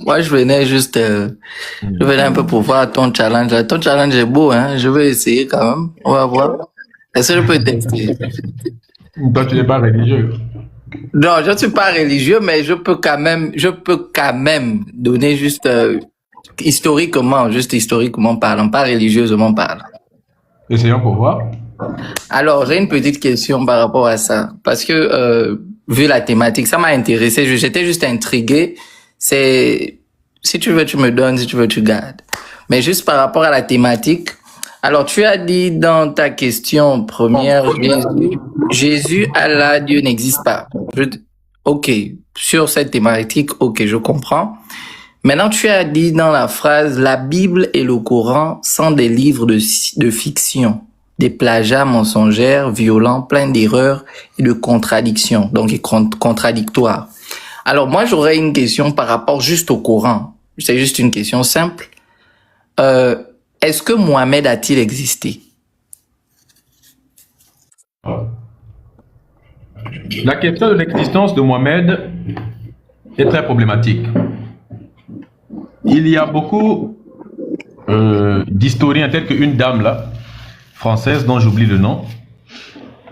Moi, je venais un peu pour voir ton challenge. Là. Ton challenge est beau, hein. Je vais essayer quand même. On va voir. Est-ce que je peux tester? Toi, tu n'es pas religieux. Non, je ne suis pas religieux, mais je peux quand même donner juste historiquement parlant, pas religieusement parlant. Essayons pour voir. Alors, j'ai une petite question par rapport à ça, parce que vu la thématique, ça m'a intéressé. J'étais juste intrigué. Si tu veux, tu me donnes, si tu veux, tu gardes. Mais juste par rapport à la thématique. Alors, tu as dit dans ta question première, Jésus, Allah, Dieu n'existe pas. Ok, sur cette thématique, ok, je comprends. Maintenant, tu as dit dans la phrase, la Bible et le Coran sont des livres de fiction, des plagiats mensongers, violents, pleins d'erreurs et de contradictions, donc contradictoires. Alors, moi, j'aurais une question par rapport juste au Coran. C'est juste une question simple. Est-ce que Mohamed a-t-il existé? La question de l'existence de Mohamed est très problématique. Il y a beaucoup d'historiens tels qu'une dame là, française dont j'oublie le nom,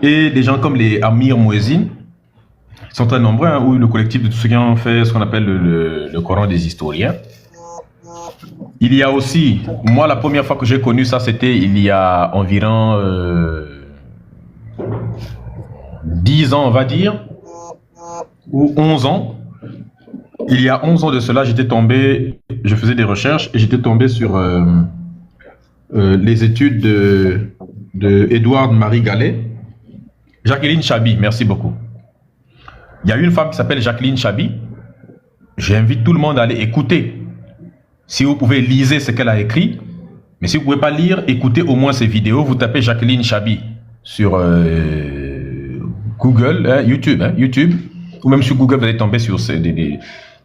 et des gens comme les Amir Mouezine, qui sont très nombreux, hein, ou le collectif de tous ceux qui ont fait ce qu'on appelle le Coran des historiens. Il y a aussi, moi la première fois que j'ai connu ça, c'était il y a environ 10 ans, on va dire, ou 11 ans. Il y a 11 ans de cela, je faisais des recherches et j'étais tombé sur les études de Édouard Marie Gallet. Jacqueline Chabi, merci beaucoup. Il y a une femme qui s'appelle Jacqueline Chabi. J'invite tout le monde à aller écouter. Si vous pouvez, lisez ce qu'elle a écrit. Mais si vous ne pouvez pas lire, écoutez au moins ces vidéos. Vous tapez Jacqueline Chabi sur Google, YouTube. Ou même sur Google, vous allez tomber sur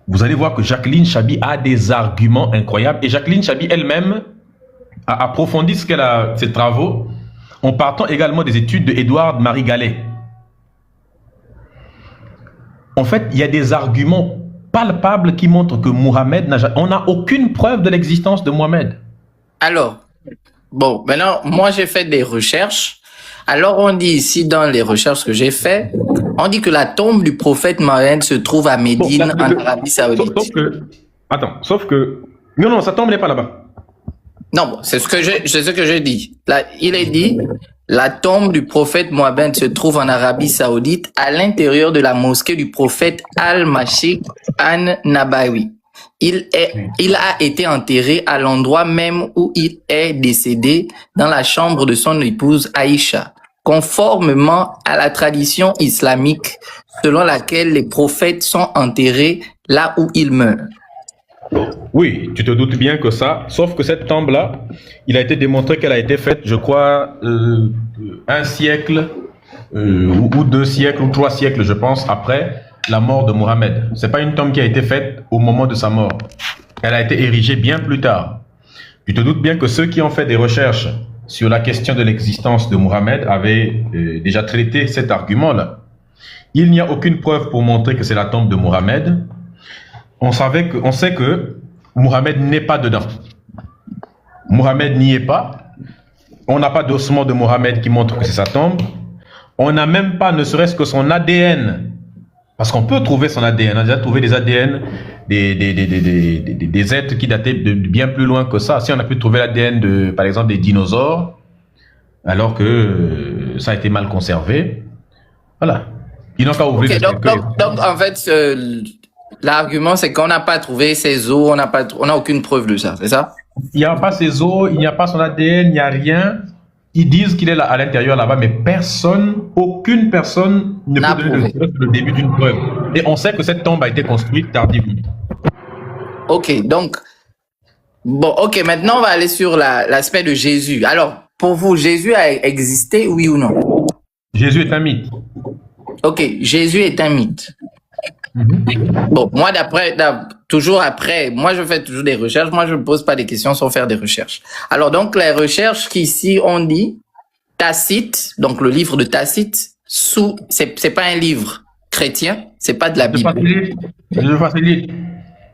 vous allez voir que Jacqueline Chabi a des arguments incroyables. Et Jacqueline Chabi elle-même a approfondi ses travaux en partant également des études de Édouard Marie Gallet. En fait, il y a des arguments palpables qui montrent que Mohamed on n'a aucune preuve de l'existence de Mohamed. Alors, bon, maintenant, moi j'ai fait des recherches. Alors on dit ici dans les recherches que j'ai fait, on dit que la tombe du prophète Mohamed se trouve à Médine, en Arabie Saoudite. Sauf que, non, sa tombe n'est pas là-bas. Non, c'est ce que j'ai dit. Là, il est dit, la tombe du prophète Mohamed se trouve en Arabie Saoudite, à l'intérieur de la mosquée du prophète Al-Mashiq An-Nabawi. Il a été enterré à l'endroit même où il est décédé, dans la chambre de son épouse Aïcha, conformément à la tradition islamique selon laquelle les prophètes sont enterrés là où ils meurent. Oui, tu te doutes bien que ça, sauf que cette tombe-là, il a été démontré qu'elle a été faite, je crois, un siècle, ou 2 siècles, ou 3 siècles, je pense, après la mort de Mohamed. C'est pas une tombe qui a été faite au moment de sa mort. Elle a été érigée bien plus tard. Tu te doutes bien que ceux qui ont fait des recherches sur la question de l'existence de Mohamed avaient déjà traité cet argument-là. Il n'y a aucune preuve pour montrer que c'est la tombe de Mohamed. On sait que Mohamed n'est pas dedans. Mohamed n'y est pas. On n'a pas d'ossement de Mohamed qui montre que c'est sa tombe. On n'a même pas, ne serait-ce que son ADN. Parce qu'on peut trouver son ADN. On a déjà trouvé des ADN, des êtres qui dataient de bien plus loin que ça. Si on a pu trouver l'ADN, par exemple, des dinosaures, alors que ça a été mal conservé, voilà. Ils n'ont qu'à ouvrir donc, en fait, l'argument, c'est qu'on n'a pas trouvé ses os, on n'a aucune preuve de ça, c'est ça? Il n'y a pas ses os, il n'y a pas son ADN, il n'y a rien. Ils disent qu'il est là, à l'intérieur là-bas, mais aucune personne ne peut donner le début d'une preuve. Et on sait que cette tombe a été construite tardivement. Ok, donc, bon, ok, maintenant on va aller sur l'aspect de Jésus. Alors, pour vous, Jésus a existé, oui ou non? Jésus est un mythe. Ok, Jésus est un mythe. Bon, moi, moi je fais toujours des recherches, moi je ne pose pas des questions sans faire des recherches. Alors donc, les recherches qu'ici on dit, Tacite, donc le livre de Tacite, c'est pas un livre chrétien, c'est pas de la Bible. Je facilite.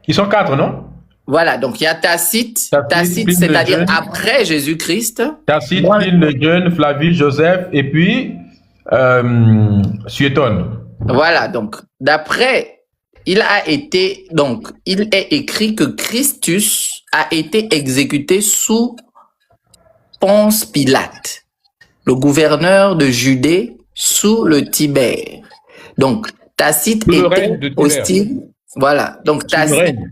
Ils sont 4, non? Voilà, donc il y a Tacite, Tacite, Pline le c'est-à-dire Jeune. après Jésus-Christ. Tacite, Moi, Pline le Jeune, Flavius, Joseph, et puis Suétone. voilà, donc d'après, il est écrit que Christus a été exécuté sous Ponce Pilate, le gouverneur de Judée sous le Tibère. Donc Tacite Sous le règne était de Tibère. hostile. Voilà, donc Sous le Tacite. règne.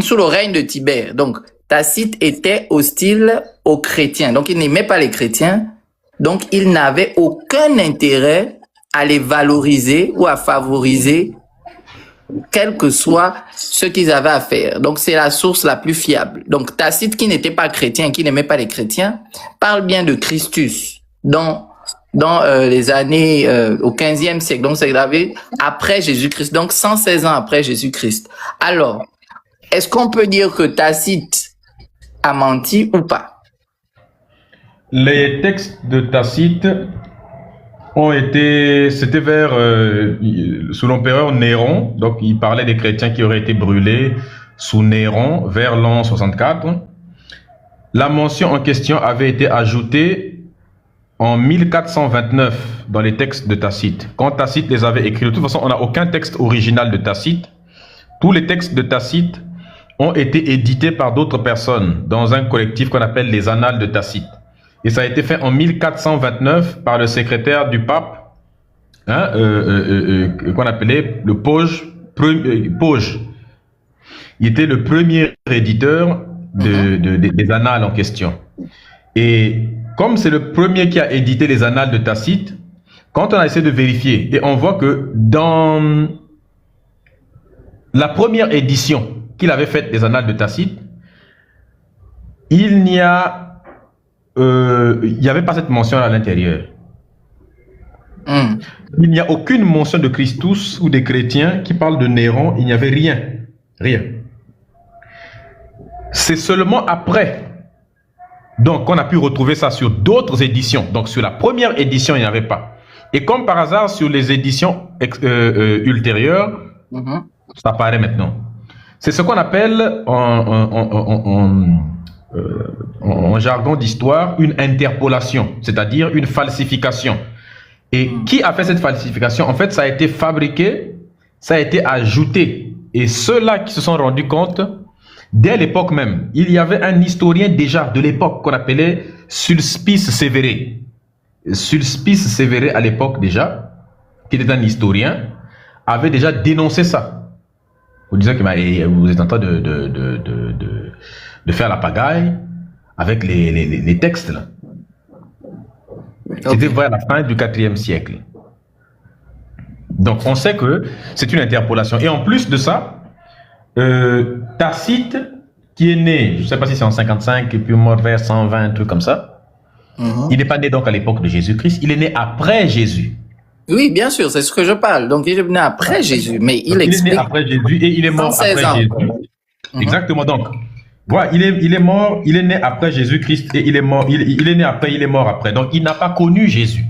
Sous le règne de Tibère. Donc, Tacite était hostile aux chrétiens. Donc, il n'aimait pas les chrétiens. Donc, il n'avait aucun intérêt à les valoriser ou à favoriser, quel que soit ce qu'ils avaient à faire. Donc, c'est la source la plus fiable. Donc, Tacite, qui n'était pas chrétien, qui n'aimait pas les chrétiens, parle bien de Christus dans les années au 15e siècle. Donc, c'est gravé après Jésus-Christ. Donc, 116 ans après Jésus-Christ. Alors, est-ce qu'on peut dire que Tacite a menti ou pas? Les textes de Tacite c'était vers, sous l'empereur Néron, donc il parlait des chrétiens qui auraient été brûlés sous Néron vers l'an 64. La mention en question avait été ajoutée en 1429 dans les textes de Tacite, quand Tacite les avait écrits. De toute façon, on n'a aucun texte original de Tacite. Tous les textes de Tacite ont été édités par d'autres personnes dans un collectif qu'on appelle les Annales de Tacite. Et ça a été fait en 1429 par le secrétaire du pape, qu'on appelait le Poge. Il était le premier éditeur des Annales en question. Et comme c'est le premier qui a édité les Annales de Tacite, quand on a essayé de vérifier, et on voit que dans la première édition qu'il avait faite des Annales de Tacite, il n'y avait pas cette mention à l'intérieur. Il n'y a aucune mention de Christus ou des chrétiens qui parlent de Néron. Il n'y avait rien. Rien. C'est seulement après donc qu'on a pu retrouver ça sur d'autres éditions. Donc sur la première édition, il n'y avait pas. Et comme par hasard, sur les éditions ultérieures, ça apparaît maintenant. C'est ce qu'on appelle en jargon d'histoire une interpolation, c'est-à-dire une falsification. Et qui a fait cette falsification? En fait, ça a été fabriqué, ça a été ajouté. Et ceux-là qui se sont rendus compte, dès l'époque même, il y avait un historien déjà de l'époque qu'on appelait Sulpice Sévéré. Sulpice Sévéré à l'époque déjà, qui était un historien, avait déjà dénoncé ça. Vous disant que vous êtes en train de faire la pagaille avec les textes là. C'était vers la fin du 4e siècle. Donc on sait que c'est une interpolation. Et en plus de ça, Tacite, qui est né, je ne sais pas si c'est en 55 et puis mort vers 120, un truc comme ça, il n'est pas né donc à l'époque de Jésus-Christ, il est né après Jésus. Oui, bien sûr, c'est ce que je parle. Donc il est né après Jésus, mais il explique... Il est né après Jésus et il est mort après Jésus. Exactement, donc, voilà, il est mort, il est né après Jésus-Christ et il est mort, il est né après, il est mort après. Donc il n'a pas connu Jésus.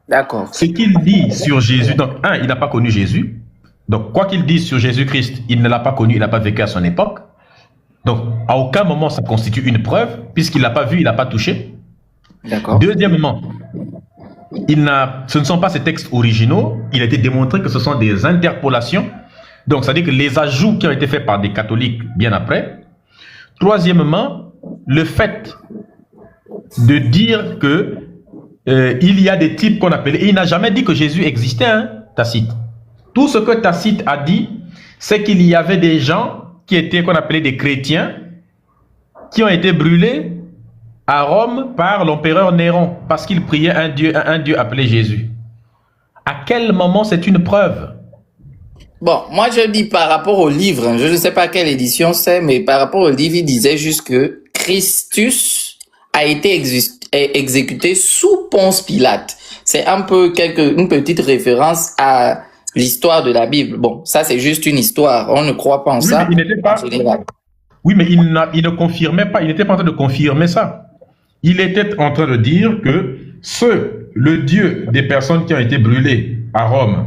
D'accord. Ce qu'il dit sur Jésus, donc il n'a pas connu Jésus. Donc quoi qu'il dise sur Jésus-Christ, il ne l'a pas connu, il n'a pas vécu à son époque. Donc à aucun moment ça constitue une preuve, puisqu'il ne l'a pas vu, il n'a pas touché. D'accord. Deuxièmement, ce ne sont pas ces textes originaux, il a été démontré que ce sont des interpolations. Donc ça veut dire que les ajouts qui ont été faits par des catholiques bien après. Troisièmement, le fait de dire que il y a des types qu'on appelle... Et il n'a jamais dit que Jésus existait, hein, Tacite. Tout ce que Tacite a dit, c'est qu'il y avait des gens qui étaient, qu'on appelait des chrétiens, qui ont été brûlés à Rome par l'empereur Néron, parce qu'ils priaient un Dieu appelé Jésus. À quel moment c'est une preuve? Bon, moi je dis par rapport au livre, hein, je ne sais pas quelle édition c'est, mais par rapport au livre, il disait juste que Christus a été exécuté sous Ponce Pilate. C'est un peu une petite référence à l'histoire de la Bible. Bon, ça c'est juste une histoire, on ne croit pas en ça. Mais il n'était pas... Oui, mais il ne confirmait pas, il n'était pas en train de confirmer ça. Il était en train de dire que le Dieu des personnes qui ont été brûlées à Rome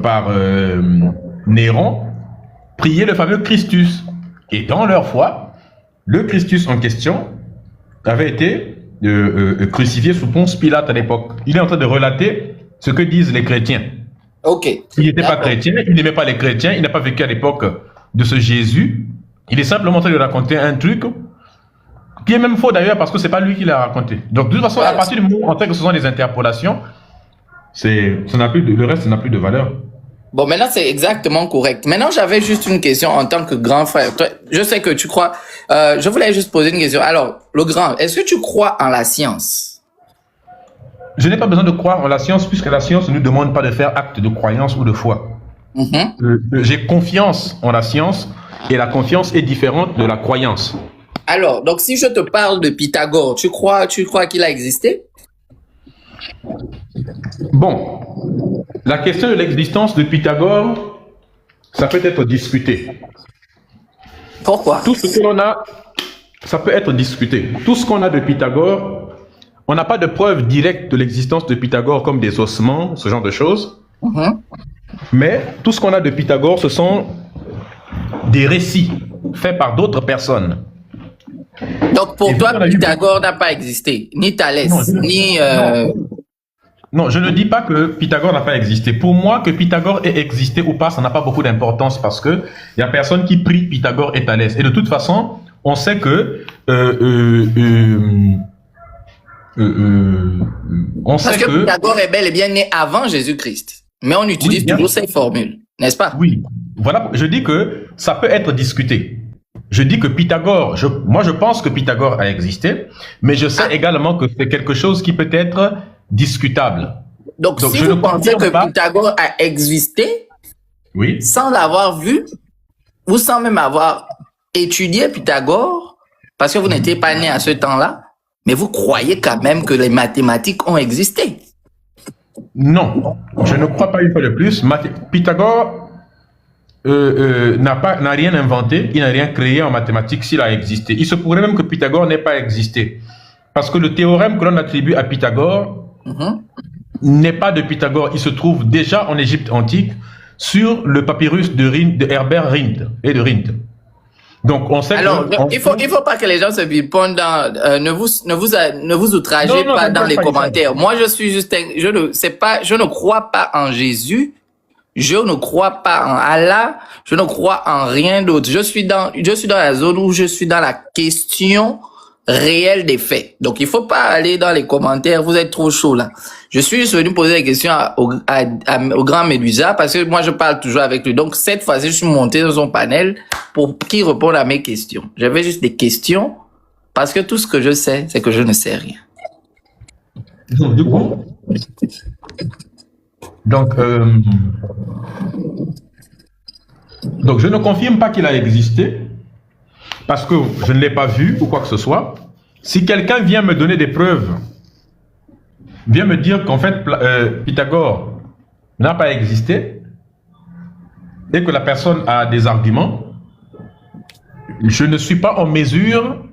par Néron priait le fameux Christus. Et dans leur foi, le Christus en question avait été crucifié sous Ponce Pilate à l'époque. Il est en train de relater ce que disent les chrétiens. Ok. Il n'était pas chrétien, il n'aimait pas les chrétiens, il n'a pas vécu à l'époque de ce Jésus. Il est simplement en train de raconter un truc qui est même faux d'ailleurs parce que c'est pas lui qui l'a raconté. Donc de toute façon, à partir du moment où on sait que ce sont des interpolations, le reste ça n'a plus de valeur. Bon, maintenant, c'est exactement correct. Maintenant, j'avais juste une question en tant que grand frère. Toi, je sais que tu crois... je voulais juste poser une question. Alors, le grand, est-ce que tu crois en la science? Je n'ai pas besoin de croire en la science puisque la science ne nous demande pas de faire acte de croyance ou de foi. J'ai confiance en la science et la confiance est différente de la croyance. Alors, donc si je te parle de Pythagore, tu crois qu'il a existé? Bon, la question de l'existence de Pythagore, ça peut être discuté. Pourquoi? Tout ce que l'on a, ça peut être discuté. Tout ce qu'on a de Pythagore, on n'a pas de preuve directe de l'existence de Pythagore comme des ossements, ce genre de choses. Mais tout ce qu'on a de Pythagore, ce sont des récits faits par d'autres personnes. Donc pour toi, Pythagore n'a pas existé, ni Thalès, ni... Non, je ne dis pas que Pythagore n'a pas existé. Pour moi, que Pythagore ait existé ou pas, ça n'a pas beaucoup d'importance parce que il y a personne qui prie Pythagore et Thalès. Et de toute façon, on sait que parce que Pythagore est bel et bien né avant Jésus-Christ. Mais on utilise toujours ces formules, n'est-ce pas? Oui. Voilà, je dis que ça peut être discuté. Je dis que Pythagore, moi je pense que Pythagore a existé, mais je sais également que c'est quelque chose qui peut être discutable. Donc si vous pensez que Pythagore a existé, sans l'avoir vu, ou sans même avoir étudié Pythagore, parce que vous n'étiez pas né à ce temps-là, mais vous croyez quand même que les mathématiques ont existé. Non, je ne crois pas une fois de plus. Pythagore n'a rien inventé, il n'a rien créé en mathématiques s'il a existé. Il se pourrait même que Pythagore n'ait pas existé. Parce que le théorème que l'on attribue à Pythagore n'est pas de Pythagore. Il se trouve déjà en Égypte antique sur le papyrus de Herbert Rind et de Rind. Donc on sait. Alors, il faut pas que les gens se biponnent dans. Ne vous outragez pas dans les commentaires. Moi, je suis juste. Je ne crois pas en Jésus. Je ne crois pas en Allah. Je ne crois en rien d'autre. Je suis dans la zone où je suis dans la question réelle des faits. Donc, il faut pas aller dans les commentaires. Vous êtes trop chaud là. Je suis juste venu poser des questions au grand Médusa parce que moi, je parle toujours avec lui. Donc, cette fois-ci, je suis monté dans son panel pour qu'il réponde à mes questions. J'avais juste des questions parce que tout ce que je sais, c'est que je ne sais rien. Du coup, donc, je ne confirme pas qu'il a existé parce que je ne l'ai pas vu ou quoi que ce soit. Si quelqu'un vient me donner des preuves, vient me dire qu'en fait Pythagore n'a pas existé et que la personne a des arguments, je ne suis pas en mesure,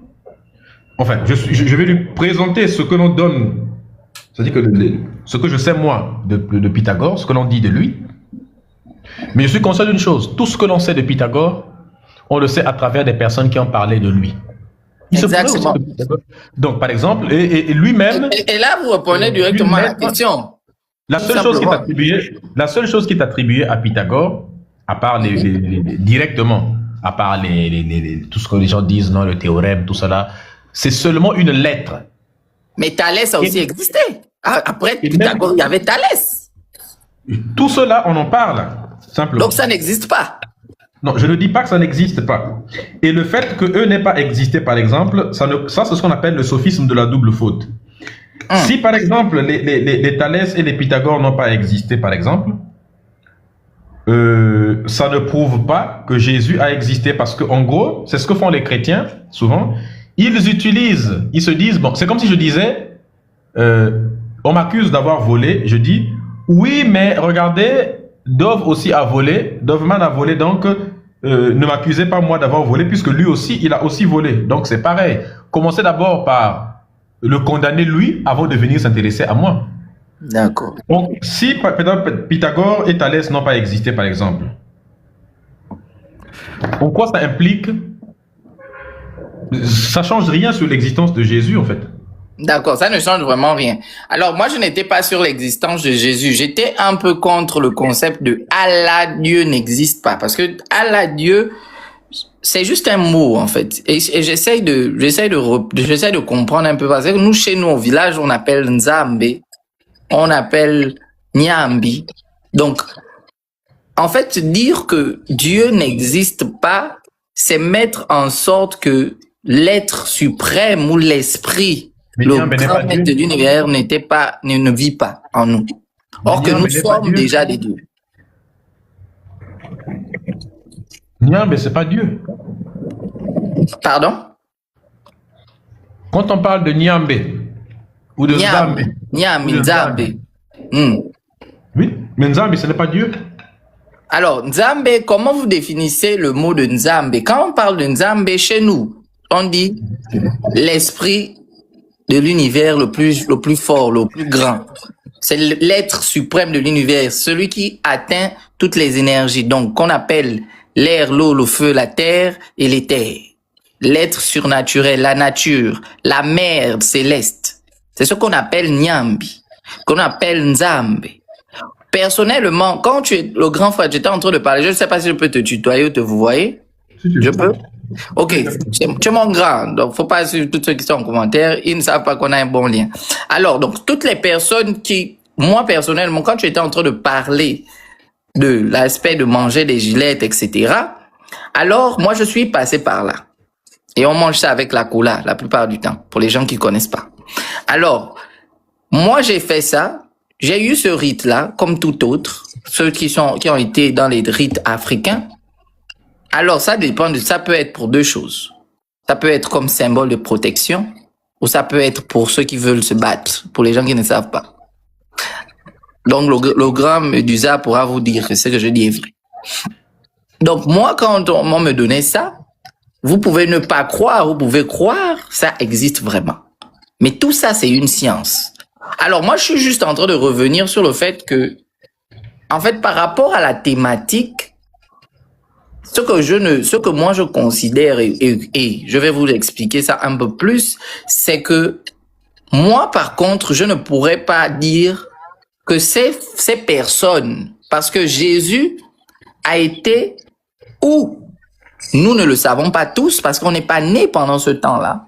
enfin, je vais lui présenter ce que l'on donne, c'est-à-dire que ce que je sais moi de Pythagore, ce que l'on dit de lui, mais je suis conscient d'une chose, tout ce que l'on sait de Pythagore, on le sait à travers des personnes qui ont parlé de lui. Exactement. Donc, par exemple, et lui-même... Et là, vous répondez directement à la question. La seule chose qui est attribuée à Pythagore, à part directement, à part tout ce que les gens disent, non, le théorème, tout cela, c'est seulement une lettre. Mais Thalès a aussi existé. Après Pythagore, il y avait Thalès. Tout cela, on en parle, simplement. Donc ça n'existe pas. Non, je ne dis pas que ça n'existe pas. Et le fait qu'eux n'aient pas existé, par exemple, ça c'est ce qu'on appelle le sophisme de la double faute. Si, par exemple, les Thalès et les Pythagore n'ont pas existé, par exemple, ça ne prouve pas que Jésus a existé. Parce que, en gros, c'est ce que font les chrétiens, souvent. Ils se disent, bon, c'est comme si je disais, on m'accuse d'avoir volé. Je dis, oui, mais regardez, Dove aussi a volé, Doveman a volé, donc ne m'accusez pas moi d'avoir volé, puisque lui aussi, il a aussi volé. Donc c'est pareil. Commencez d'abord par le condamner lui, avant de venir s'intéresser à moi. D'accord. Donc si Pythagore et Thalès n'ont pas existé, par exemple, en quoi ça implique ça change rien sur l'existence de Jésus, en fait. D'accord, ça ne change vraiment rien. Alors, moi, je n'étais pas sur l'existence de Jésus. J'étais un peu contre le concept de Allah, Dieu n'existe pas. Parce que Allah, Dieu, c'est juste un mot, en fait. Et j'essaie de comprendre un peu. Parce que nous, chez nous, au village, on appelle Nzambe, on appelle Nyambi. Donc, en fait, dire que Dieu n'existe pas, c'est mettre en sorte que l'être suprême ou l'esprit, Mais le Nyambe n'est grand pas maître de Dieu. l'univers ne vit pas en nous. Mais Or que Nyambe nous n'est pas sommes Dieu. déjà des dieux. Nyambe, c'est pas Dieu. Pardon? Quand on parle de Nyambe ou de Nyam, Nzambe, Nyam, ou de Nzambe. Nzambe, Hmm. oui, mais Nzambe, ce n'est pas Dieu. Alors, Nzambe, comment vous définissez le mot de Nzambe? Quand on parle de Nzambe chez nous, on dit l'esprit de l'univers le plus fort, le plus grand. C'est l'être suprême de l'univers, celui qui atteint toutes les énergies. Donc, qu'on appelle l'air, l'eau, le feu, la terre et l'éther. L'être surnaturel, la nature, la mer céleste. C'est ce qu'on appelle Nyambi, qu'on appelle Nzambe. Personnellement, quand tu es le grand frère, j'étais en train de parler, je ne sais pas si je peux te tutoyer ou te vous voyez. Si tu Je veux. peux? Ok, tu es mon grand, donc faut pas suivre tous ceux qui sont en commentaire, ils ne savent pas qu'on a un bon lien. Alors, donc, toutes les personnes qui, moi personnellement, quand tu étais en train de parler de l'aspect de manger des gilettes, etc., alors, moi, je suis passé par là. Et on mange ça avec la cola, la plupart du temps, pour les gens qui connaissent pas. Alors, moi, j'ai fait ça. J'ai eu ce rite-là, comme tout autre, ceux qui ont été dans les rites africains. Alors, ça dépend ça peut être pour deux choses. Ça peut être comme symbole de protection, ou ça peut être pour ceux qui veulent se battre, pour les gens qui ne savent pas. Donc, le grand Médusa pourra vous dire que ce que je dis est vrai. Donc, moi, quand on me donnait ça, vous pouvez ne pas croire, vous pouvez croire, ça existe vraiment. Mais tout ça, c'est une science. Alors, moi, je suis juste en train de revenir sur le fait que, en fait, par rapport à la thématique, ce que moi je considère, et je vais vous expliquer ça un peu plus, c'est que moi, par contre, je ne pourrais pas dire que ces personnes, parce que Jésus a été, ou nous ne le savons pas tous, parce qu'on n'est pas né pendant ce temps-là,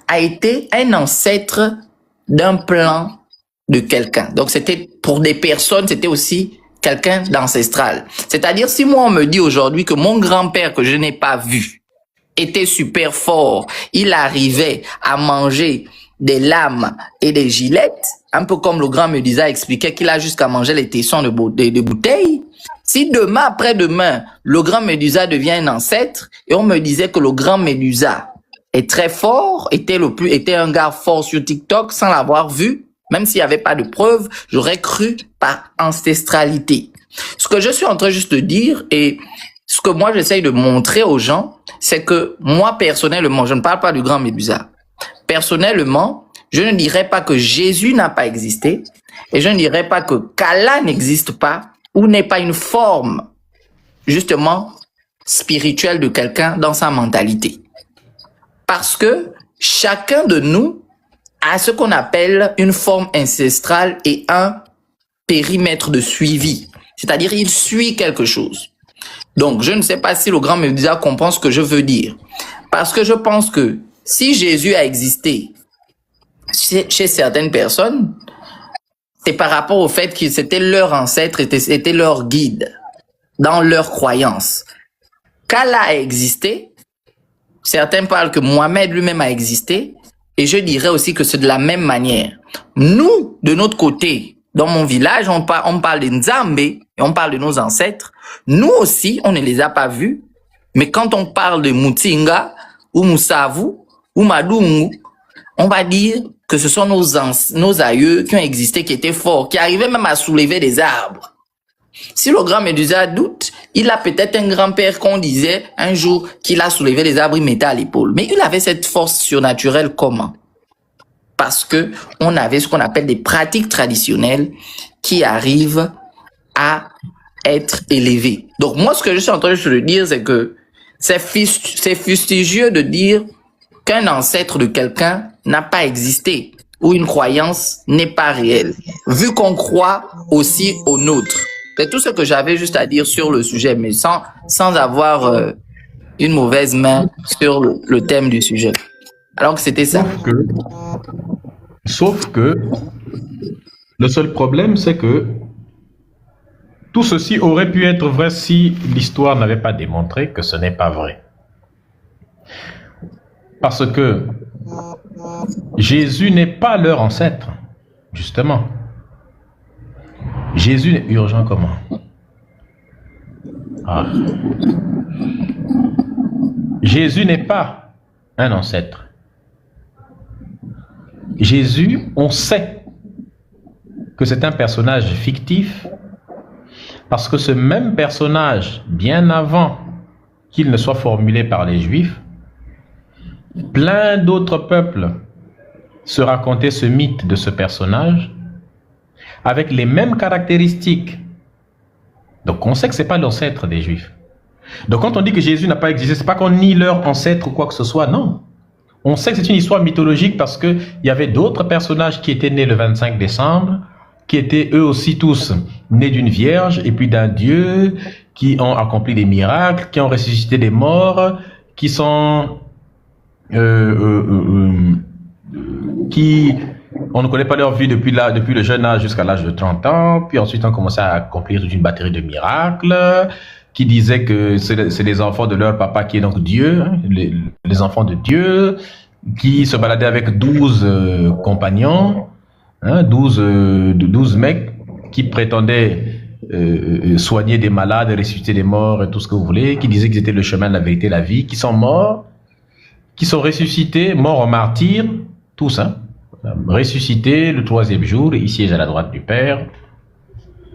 a été un ancêtre d'un plan de quelqu'un. Donc, c'était pour des personnes, c'était aussi quelqu'un d'ancestral. C'est-à-dire, si moi, on me dit aujourd'hui que mon grand-père, que je n'ai pas vu, était super fort, il arrivait à manger des lames et des gilettes, un peu comme le grand Médusa expliquait qu'il a jusqu'à manger les tessons de bouteilles. Si demain, après-demain, le grand Médusa devient un ancêtre, et on me disait que le grand Médusa est très fort, était un gars fort sur TikTok sans l'avoir vu, même s'il n'y avait pas de preuves, j'aurais cru par ancestralité. Ce que je suis en train juste de dire, et ce que moi j'essaye de montrer aux gens, c'est que moi personnellement, je ne parle pas du grand Médusa. Personnellement, je ne dirais pas que Jésus n'a pas existé, et je ne dirais pas que qu'Allah n'existe pas, ou n'est pas une forme, justement, spirituelle de quelqu'un dans sa mentalité. Parce que chacun de nous a ce qu'on appelle une forme ancestrale et un périmètre de suivi. C'est-à-dire, il suit quelque chose. Donc, je ne sais pas si le grand Médusa comprend ce que je veux dire. Parce que je pense que si Jésus a existé chez certaines personnes, c'est par rapport au fait que c'était leur ancêtre, c'était leur guide dans leur croyance. Qu'Allah a existé, certains parlent que Mohamed lui-même a existé, et je dirais aussi que c'est de la même manière. Nous, de notre côté, dans mon village, on parle de Nzambe, et on parle de nos ancêtres. Nous aussi, on ne les a pas vus, mais quand on parle de Mutinga, ou Moussavu, ou Madungu, on va dire que ce sont nos aïeux qui ont existé, qui étaient forts, qui arrivaient même à soulever des arbres. Si le grand Médusa doute, il a peut-être un grand-père qu'on disait un jour qu'il a soulevé les arbres, il mettait à l'épaule. Mais il avait cette force surnaturelle comment? Parce que on avait ce qu'on appelle des pratiques traditionnelles qui arrivent à être élevées. Donc moi, ce que je suis en train de dire, c'est que c'est fustigieux de dire qu'un ancêtre de quelqu'un n'a pas existé ou une croyance n'est pas réelle, vu qu'on croit aussi au nôtre. C'est tout ce que j'avais juste à dire sur le sujet, mais sans avoir une mauvaise main sur le thème du sujet. Alors que c'était ça. Sauf que le seul problème, c'est que tout ceci aurait pu être vrai si l'histoire n'avait pas démontré que ce n'est pas vrai. Parce que Jésus n'est pas leur ancêtre, justement. Jésus est urgent comment? Jésus n'est pas un ancêtre. Jésus, on sait que c'est un personnage fictif parce que ce même personnage, bien avant qu'il ne soit formulé par les Juifs, plein d'autres peuples se racontaient ce mythe de ce personnage avec les mêmes caractéristiques. Donc on sait que ce n'est pas l'ancêtre des Juifs. Donc quand on dit que Jésus n'a pas existé, ce n'est pas qu'on nie leur ancêtre ou quoi que ce soit, non. On sait que c'est une histoire mythologique parce qu'il y avait d'autres personnages qui étaient nés le 25 décembre, qui étaient eux aussi tous nés d'une vierge et puis d'un Dieu, qui ont accompli des miracles, qui ont ressuscité des morts, qui sont... qui... On ne connaît pas leur vie depuis le jeune âge jusqu'à l'âge de 30 ans, puis ensuite on commençait à accomplir toute une batterie de miracles, qui disaient que c'est les enfants de leur papa qui est donc Dieu, hein, les enfants de Dieu, qui se baladaient avec 12 compagnons, hein, 12 mecs qui prétendaient soigner des malades, ressusciter des morts et tout ce que vous voulez, qui disaient qu'ils étaient le chemin, la vérité, la vie, qui sont morts, qui sont ressuscités, morts en martyrs, tous, hein, ressuscités le 3e jour, et ils siègent à la droite du Père.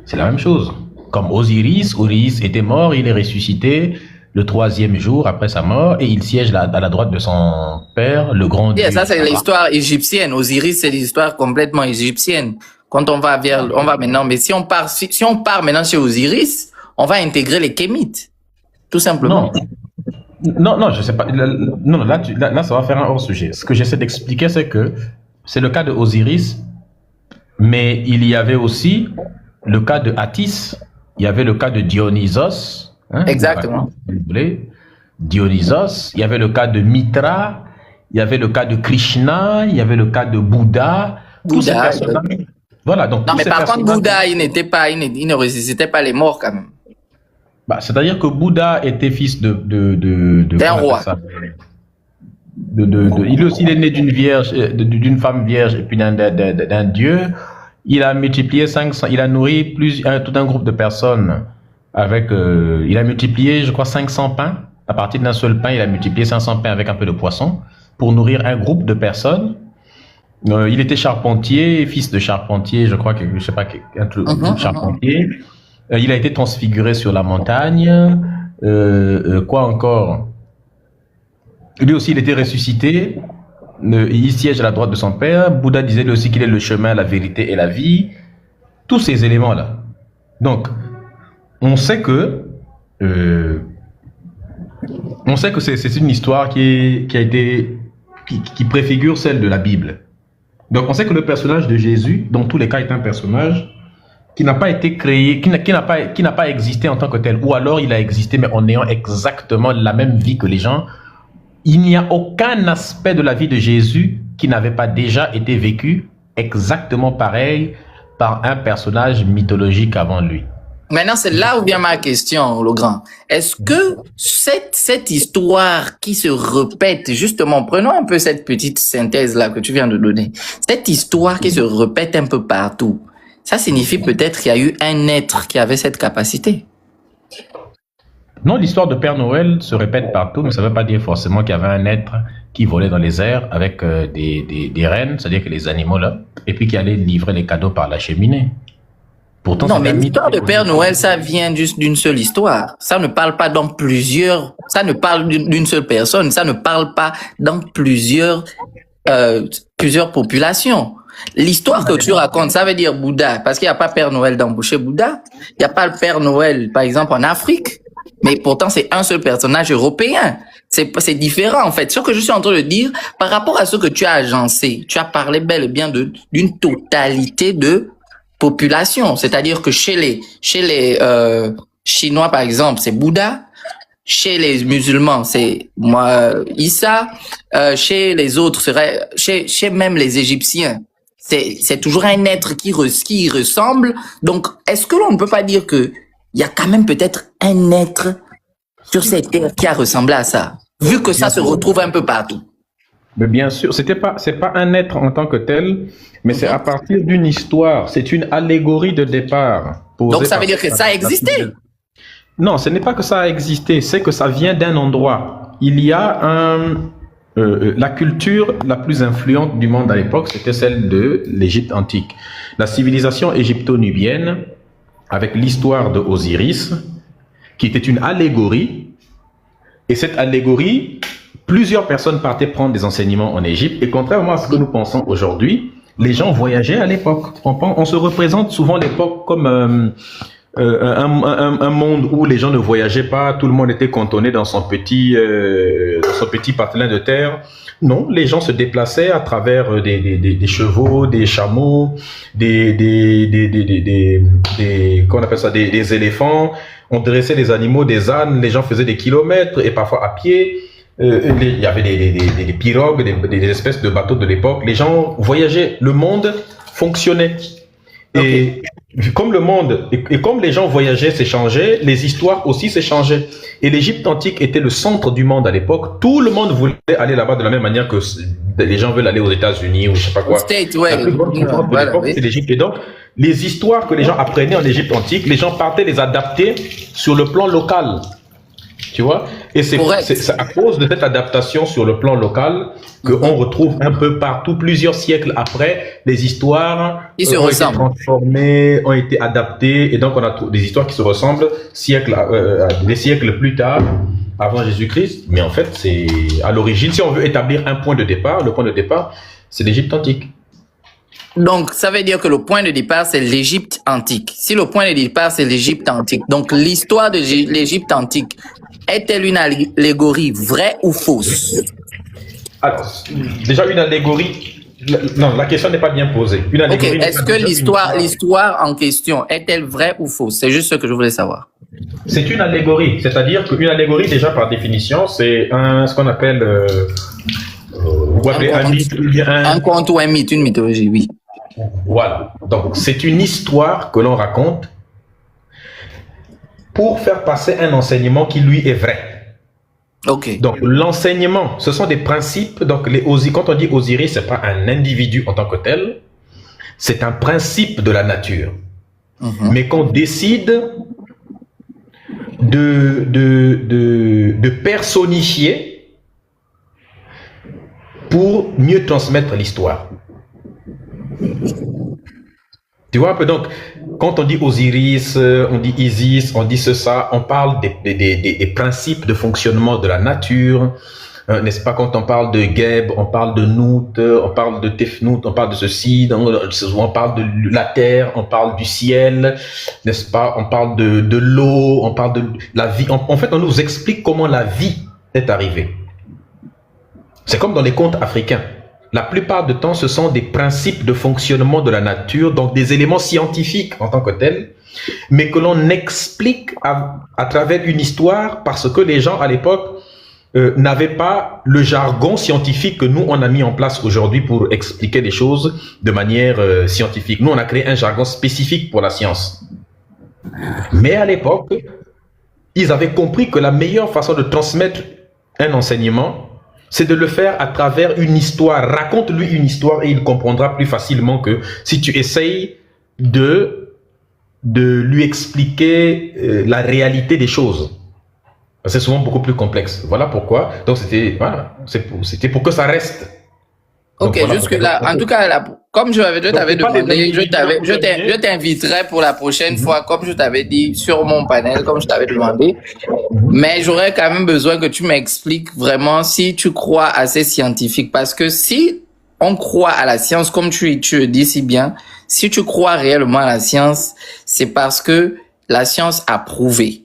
C'est la même chose. Comme Osiris était mort, il est ressuscité le 3e jour après sa mort, et il siège à la droite de son père, le grand Dieu. Ça, c'est l'histoire égyptienne. Osiris, c'est l'histoire complètement égyptienne. Quand on va maintenant, mais si on part maintenant chez Osiris, on va intégrer les Kémites. Tout simplement. Non, je sais pas. Là, ça va faire un hors-sujet. Ce que j'essaie d'expliquer, c'est que c'est le cas de Osiris, mais il y avait aussi le cas de Attis, il y avait le cas de Dionysos. Hein, exactement. Dionysos, il y avait le cas de Mitra, il y avait le cas de Krishna, il y avait le cas de Bouddha. Tous ces personnages. Voilà, donc. Non, mais par contre, Bouddha, il ne ressuscitait pas les morts quand même. Bah, c'est-à-dire que Bouddha était fils d'un roi. Il est né d'une vierge, d'une femme vierge et puis d'un dieu. Il a multiplié 500, il a nourri tout un groupe de personnes avec, il a multiplié, je crois, 500 pains. À partir d'un seul pain, il a multiplié 500 pains avec un peu de poisson pour nourrir un groupe de personnes. Il était charpentier, fils de charpentier, je crois que, je sais pas, un truc, charpentier. Il a été transfiguré sur la montagne. Quoi encore? Lui aussi, il était ressuscité. Il siège à la droite de son père. Bouddha disait lui aussi qu'il est le chemin, la vérité et la vie. Tous ces éléments-là. Donc, on sait que c'est une histoire qui préfigure celle de la Bible. Donc, on sait que le personnage de Jésus, dans tous les cas, est un personnage qui n'a pas été créé, qui n'a pas existé en tant que tel, ou alors il a existé mais en ayant exactement la même vie que les gens. Il n'y a aucun aspect de la vie de Jésus qui n'avait pas déjà été vécu exactement pareil par un personnage mythologique avant lui. Maintenant, c'est là où vient ma question, Legrand. Est-ce que cette histoire qui se répète, justement, prenons un peu cette petite synthèse-là que tu viens de donner, cette histoire qui se répète un peu partout, ça signifie peut-être qu'il y a eu un être qui avait cette capacité? Non, l'histoire de Père Noël se répète partout, mais ça ne veut pas dire forcément qu'il y avait un être qui volait dans les airs avec des rennes, c'est-à-dire que les animaux là, et puis qui allait livrer les cadeaux par la cheminée. Pourtant, non, mais l'histoire de Père Noël, ça vient juste d'une seule histoire. Ça ne parle pas dans plusieurs, ça ne parle d'une seule personne, ça ne parle pas dans plusieurs populations. L'histoire que tu racontes, ça veut dire Bouddha, parce qu'il n'y a pas Père Noël dans Boucher Bouddha. Il n'y a pas le Père Noël, par exemple, en Afrique. Mais pourtant, c'est un seul personnage européen. C'est différent, en fait. Ce que je suis en train de dire, par rapport à ce que tu as agencé, tu as parlé bel et bien d'une totalité de population. C'est-à-dire que chez les Chinois, par exemple, c'est Bouddha. Chez les musulmans, c'est Issa. Chez les autres, chez même les Égyptiens, c'est toujours un être qui ressemble. Donc, est-ce que l'on ne peut pas dire que il y a quand même peut-être un être sur cette terre qui a ressemblé à ça, vu que ça se retrouve un peu partout? Mais bien sûr, c'est pas un être en tant que tel, mais c'est à partir d'une histoire. C'est une allégorie de départ. Donc, ça veut dire que ça a existé. Non, ce n'est pas que ça a existé, c'est que ça vient d'un endroit. Il y a la culture la plus influente du monde à l'époque, c'était celle de l'Égypte antique. La civilisation égypto-nubienne, avec l'histoire de Osiris, qui était une allégorie, et cette allégorie, plusieurs personnes partaient prendre des enseignements en Égypte, et contrairement à ce que nous pensons aujourd'hui, les gens voyageaient à l'époque. On se représente souvent l'époque comme un monde où les gens ne voyageaient pas, tout le monde était cantonné dans son petit patelin de terre. Non, les gens se déplaçaient à travers des chevaux, des chameaux, qu'on appelle ça, des éléphants. On dressait des animaux, des ânes. Les gens faisaient des kilomètres et parfois à pied. Il y avait des pirogues, des espèces de bateaux de l'époque. Les gens voyageaient. Le monde fonctionnait. Et comme le monde, et comme les gens voyageaient, s'échangeaient, les histoires aussi s'échangeaient. Et l'Égypte antique était le centre du monde à l'époque. Tout le monde voulait aller là-bas de la même manière que les gens veulent aller aux États-Unis ou je sais pas quoi. State, ouais. La plus grande puissance de l'époque, c'est l'Égypte. Et donc, les histoires que les gens apprenaient en Égypte antique, les gens partaient les adapter sur le plan local. Tu vois? Et c'est à cause de cette adaptation sur le plan local qu'on retrouve un peu partout, plusieurs siècles après, les histoires ont été transformées, ont été adaptées, et donc on a des histoires qui se ressemblent des siècles plus tard, avant Jésus-Christ. Mais en fait, c'est à l'origine, si on veut établir un point de départ, le point de départ, c'est l'Égypte antique. Donc, ça veut dire que le point de départ, c'est l'Égypte antique. Si le point de départ, c'est l'Égypte antique, donc l'histoire de l'Égypte antique, est-elle une allégorie vraie ou fausse? Alors, déjà une allégorie, non, la question n'est pas bien posée. Une allégorie. Ok, est-ce que l'histoire en question est-elle vraie ou fausse? C'est juste ce que je voulais savoir. C'est une allégorie, c'est-à-dire qu'une allégorie, déjà par définition, c'est ce qu'on appelle un mythe, un conte ou un mythe, une mythologie, oui. Voilà. Donc, c'est une histoire que l'on raconte pour faire passer un enseignement qui, lui, est vrai. Ok. Donc, l'enseignement, ce sont des principes. Donc, quand on dit Osiris, ce n'est pas un individu en tant que tel, c'est un principe de la nature. Mais qu'on décide de personnifier pour mieux transmettre l'histoire. Tu vois un peu, donc, quand on dit Osiris, on dit Isis, on dit ça, on parle des principes de fonctionnement de la nature, n'est-ce pas? Quand on parle de Geb, on parle de Nout, on parle de Tefnout, on parle de ceci, on parle de la terre, on parle du ciel, n'est-ce pas? On parle de l'eau, on parle de la vie. En fait, on nous explique comment la vie est arrivée. C'est comme dans les contes africains. La plupart du temps, ce sont des principes de fonctionnement de la nature, donc des éléments scientifiques en tant que tels, mais que l'on explique à travers une histoire parce que les gens à l'époque n'avaient pas le jargon scientifique que nous, on a mis en place aujourd'hui pour expliquer les choses de manière scientifique. Nous, on a créé un jargon spécifique pour la science. Mais à l'époque, ils avaient compris que la meilleure façon de transmettre un enseignement, c'est de le faire à travers une histoire. Raconte-lui une histoire et il comprendra plus facilement que si tu essayes de lui expliquer la réalité des choses. C'est souvent beaucoup plus complexe. Voilà pourquoi. Donc c'était pour que ça reste. Ok, voilà, jusque là, en tout cas, là, comme je t'avais demandé, je t'inviterai pour la prochaine fois, comme je t'avais dit, sur mon panel, comme je t'avais demandé. Mais j'aurais quand même besoin que tu m'expliques vraiment si tu crois à ces scientifiques. Parce que si on croit à la science, comme tu le dis si bien, si tu crois réellement à la science, c'est parce que la science a prouvé.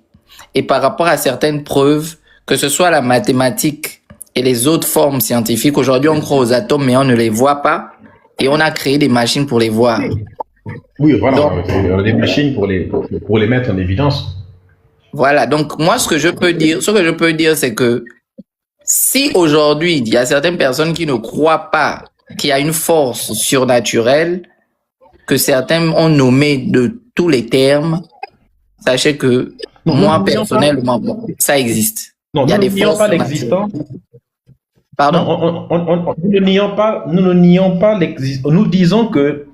et par rapport à certaines preuves, que ce soit la mathématique et les autres formes scientifiques. Aujourd'hui, on croit aux atomes, mais on ne les voit pas. Et on a créé des machines pour les voir. Oui, voilà, Donc, on a des machines pour les mettre en évidence. voilà. Donc, moi, ce que je peux dire, c'est que si aujourd'hui, il y a certaines personnes qui ne croient pas qu'il y a une force surnaturelle, que certains ont nommé de tous les termes, sachez que Non, moi, nous ne nions pas. personnellement, bon, ça existe. Non, Il y a nous des ne nions forces pas surnaturelles. l'existence. Pardon? Non, nous ne nions pas l'existence. Nous disons que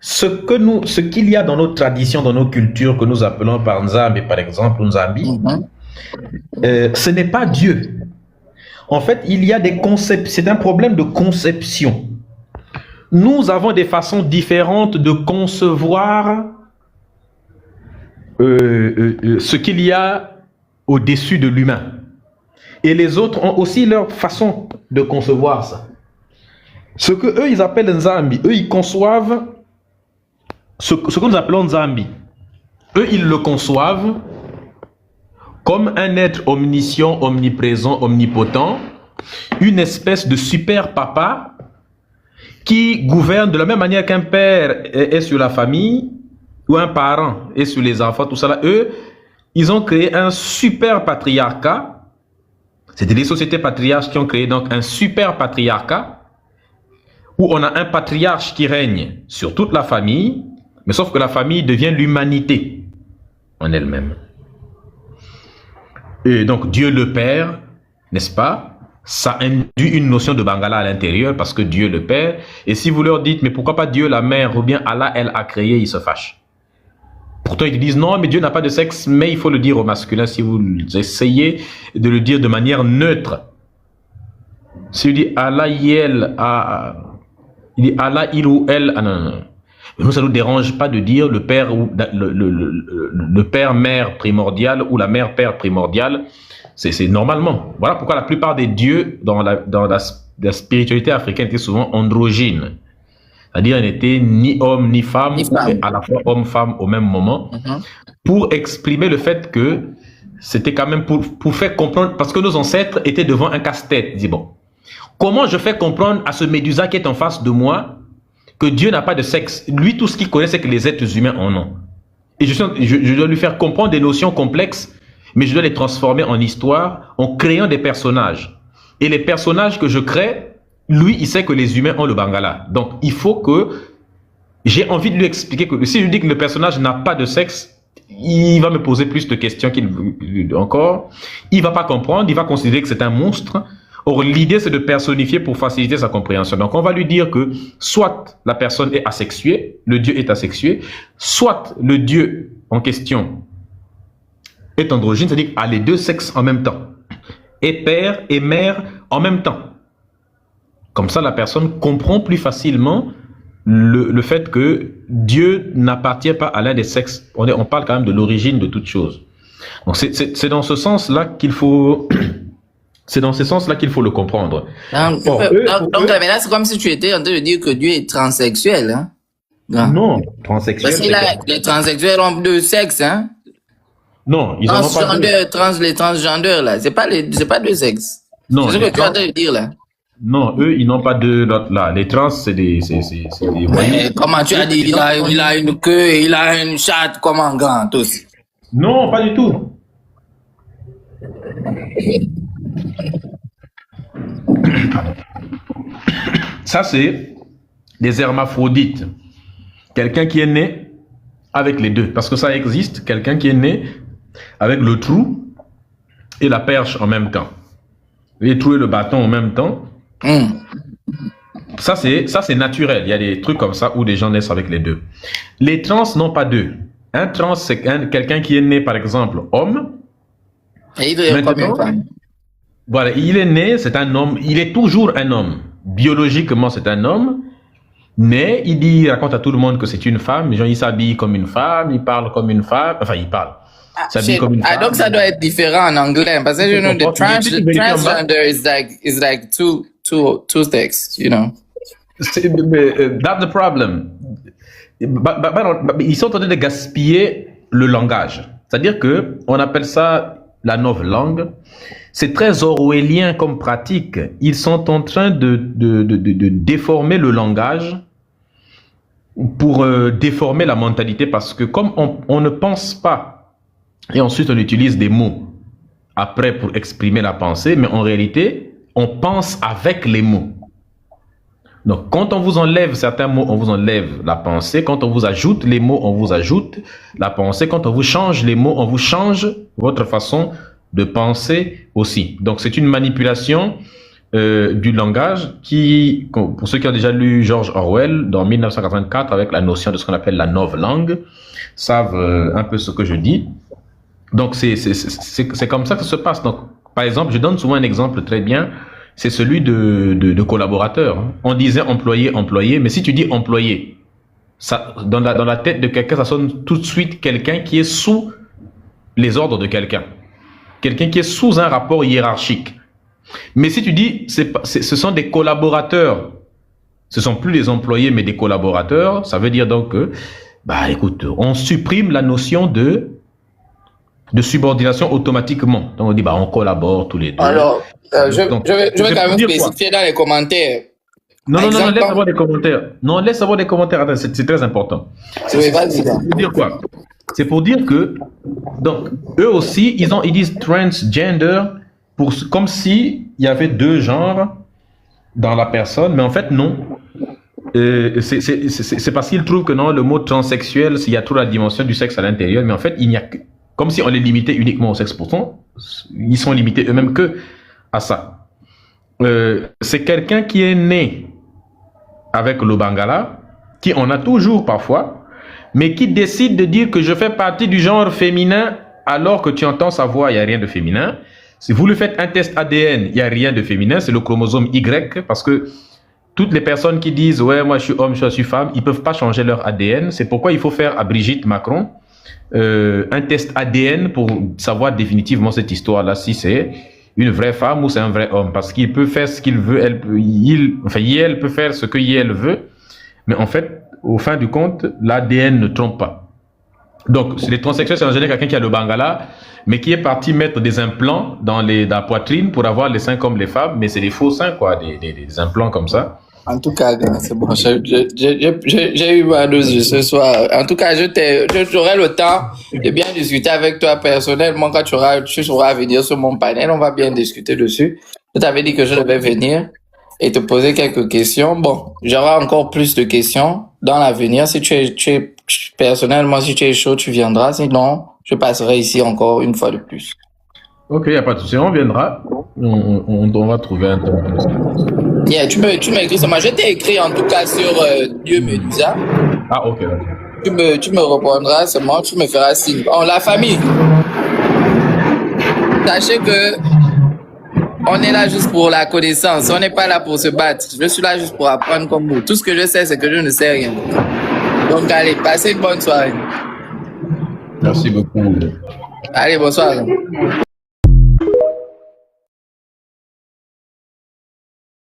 ce qu'il y a dans nos traditions, dans nos cultures, que nous appelons par Nzambi, par exemple, Nzambi, ce n'est pas Dieu. En fait, il y a des concepts. C'est un problème de conception. Nous avons des façons différentes de concevoir ce qu'il y a au-dessus de l'humain. Et les autres ont aussi leur façon de concevoir ça. Ce que eux ils appellent Nzambi, eux ils conçoivent ce que nous appelons Nzambi. Eux ils le conçoivent comme un être omniscient, omniprésent, omnipotent, une espèce de super papa qui gouverne de la même manière qu'un père est sur la famille ou un parent est sur les enfants, tout ça là. Eux, ils ont créé un super patriarcat. C'était les sociétés patriarches qui ont créé donc un super patriarcat où on a un patriarche qui règne sur toute la famille, mais sauf que la famille devient l'humanité en elle-même. Et donc Dieu le Père, n'est-ce pas? Ça induit une notion de Bangala à l'intérieur parce que Dieu le Père. Et si vous leur dites, mais pourquoi pas Dieu la Mère ou bien Allah, elle a créé, ils se fâchent. Pourtant, ils disent non, mais Dieu n'a pas de sexe, mais il faut le dire au masculin si vous essayez de le dire de manière neutre. Si vous dites Allah, il dit Allah, il ou elle, ah non, non, non. Nous, ça ne nous dérange pas de dire le père ou le père-mère primordial ou la mère-père primordiale. C'est normalement. Voilà pourquoi la plupart des dieux dans la spiritualité africaine étaient souvent androgynes. C'est-à-dire, ils n'étaient ni homme ni femme, mais à la fois homme-femme au même moment, pour exprimer le fait que c'était quand même pour faire comprendre, parce que nos ancêtres étaient devant un casse-tête. Ils disaient, bon, comment je fais comprendre à ce Médusa qui est en face de moi que Dieu n'a pas de sexe? Lui, tout ce qu'il connaît, c'est que les êtres humains en ont. Et je dois lui faire comprendre des notions complexes, mais je dois les transformer en histoire en créant des personnages. Et les personnages que je crée, lui, il sait que les humains ont le Bangala. Donc, il faut que j'ai envie de lui expliquer que si je dis que le personnage n'a pas de sexe, il va me poser plus de questions encore. Il va pas comprendre, il va considérer que c'est un monstre. Or, l'idée, c'est de personnifier pour faciliter sa compréhension. Donc, on va lui dire que soit la personne est asexuée, le Dieu est asexué, soit le Dieu en question est androgyne, c'est-à-dire a les deux sexes en même temps, et père et mère en même temps. Comme ça, la personne comprend plus facilement le fait que Dieu n'appartient pas à l'un des sexes. On parle quand même de l'origine de toute chose. Donc, c'est dans ce sens-là qu'il faut... C'est dans ce sens-là qu'il faut le comprendre. Donc, là, c'est comme si tu étais en train de dire que Dieu est transsexuel, hein? Non, transsexuel. Parce que les transsexuels ont deux sexes, hein? Non, ils n'ont pas deux. Les transgenders, là, c'est pas deux sexes. Non, c'est ce que tu es en train de dire, là. Non, eux, ils n'ont pas deux là. Les trans, c'est des Mais comment tu as dit, il a une queue et il a une chatte, comment grand, tous? Non, pas du tout. Ça, c'est des hermaphrodites. Quelqu'un qui est né avec les deux. Parce que ça existe, quelqu'un qui est né avec le trou et la perche en même temps. Les trous et le bâton en même temps. Ça, c'est naturel. Il y a des trucs comme ça où des gens naissent avec les deux. Les trans n'ont pas deux. Un trans, c'est quelqu'un qui est né, par exemple, homme. Et il devient comme une femme. Voilà, il est né, c'est un homme. Il est toujours un homme. Biologiquement, c'est un homme. Mais il raconte à tout le monde que c'est une femme. Il s'habille comme une femme, il parle comme une femme. Enfin, il parle. S'habille comme une femme. Donc, ça doit être différent en anglais. Parce que, you know, the transgender is like two sex, you know. That's the problem. Ils sont en train de gaspiller le langage. C'est-à-dire que on appelle ça la nouvelle langue. C'est très orwellien comme pratique. Ils sont en train de déformer le langage pour déformer la mentalité, parce que comme on ne pense pas et ensuite on utilise des mots après pour exprimer la pensée, mais en réalité, on pense avec les mots. Donc, quand on vous enlève certains mots, on vous enlève la pensée. Quand on vous ajoute les mots, on vous ajoute la pensée. Quand on vous change les mots, on vous change votre façon de penser aussi. Donc, c'est une manipulation du langage qui, pour ceux qui ont déjà lu George Orwell dans 1984 avec la notion de ce qu'on appelle la nouvelle langue, savent un peu ce que je dis. Donc, c'est comme ça que ça se passe. Donc, par exemple, je donne souvent un exemple très bien, c'est celui de collaborateur. On disait employé, employé, mais si tu dis employé, ça, dans la tête de quelqu'un, ça sonne tout de suite quelqu'un qui est sous les ordres de quelqu'un. Quelqu'un qui est sous un rapport hiérarchique. Mais si tu dis, ce sont des collaborateurs, ce sont plus des employés, mais des collaborateurs, ça veut dire donc que, bah écoute, on supprime la notion de subordination automatiquement. Donc on dit, bah on collabore tous les deux. Alors, je vais quand même spécifier dans les commentaires. Non, laisse avoir des commentaires. Non, laisse avoir des commentaires. Attends, c'est très important. Oui, vas-y. C'est pour dire quoi? C'est pour dire que, donc, eux aussi, ils disent transgender comme si il y avait deux genres dans la personne, mais en fait, non. C'est parce qu'ils trouvent que non, le mot transsexuel, il y a trop la dimension du sexe à l'intérieur, mais en fait, il n'y a que, comme si on les limitait uniquement au sexe pourtant, ils sont limités eux-mêmes que à ça. C'est quelqu'un qui est né avec le Bangala, qui en a toujours parfois, mais qui décide de dire que je fais partie du genre féminin, alors que tu entends sa voix, il n'y a rien de féminin. Si vous lui faites un test ADN, il n'y a rien de féminin, c'est le chromosome Y, parce que toutes les personnes qui disent « ouais, moi je suis homme, je suis femme », ils ne peuvent pas changer leur ADN. C'est pourquoi il faut faire à Brigitte Macron un test ADN pour savoir définitivement cette histoire-là, si c'est une vraie femme ou c'est un vrai homme, parce qu'il peut faire ce qu'il veut, elle peut faire ce qu'elle veut, mais en fait, au fin du compte, l'ADN ne trompe pas. Donc, les transsexuels, c'est en général quelqu'un qui a le Bangala, mais qui est parti mettre des implants dans la poitrine pour avoir les seins comme les femmes, mais c'est des faux seins, quoi, des implants comme ça. En tout cas, c'est bon. J'ai eu ma dose ce soir. En tout cas, j'aurai le temps de bien discuter avec toi personnellement. Quand tu sauras venir sur mon panel, on va bien discuter dessus. Je t'avais dit que je devais venir et te poser quelques questions. Bon, j'aurai encore plus de questions dans l'avenir. Si personnellement, si tu es chaud, tu viendras. Sinon, je passerai ici encore une fois de plus. Ok, il n'y a pas de souci. On viendra. On va trouver un temps. Yeah, tu m'écris ça. Moi, je t'ai écrit en tout cas sur Dieu Medusa. Ah, ok. Tu me répondras seulement, tu me feras signe. Oh, la famille. Sachez que on est là juste pour la connaissance. On n'est pas là pour se battre. Je suis là juste pour apprendre comme vous. Tout ce que je sais, c'est que je ne sais rien. Donc, allez, passez une bonne soirée. Merci beaucoup. Allez, bonsoir.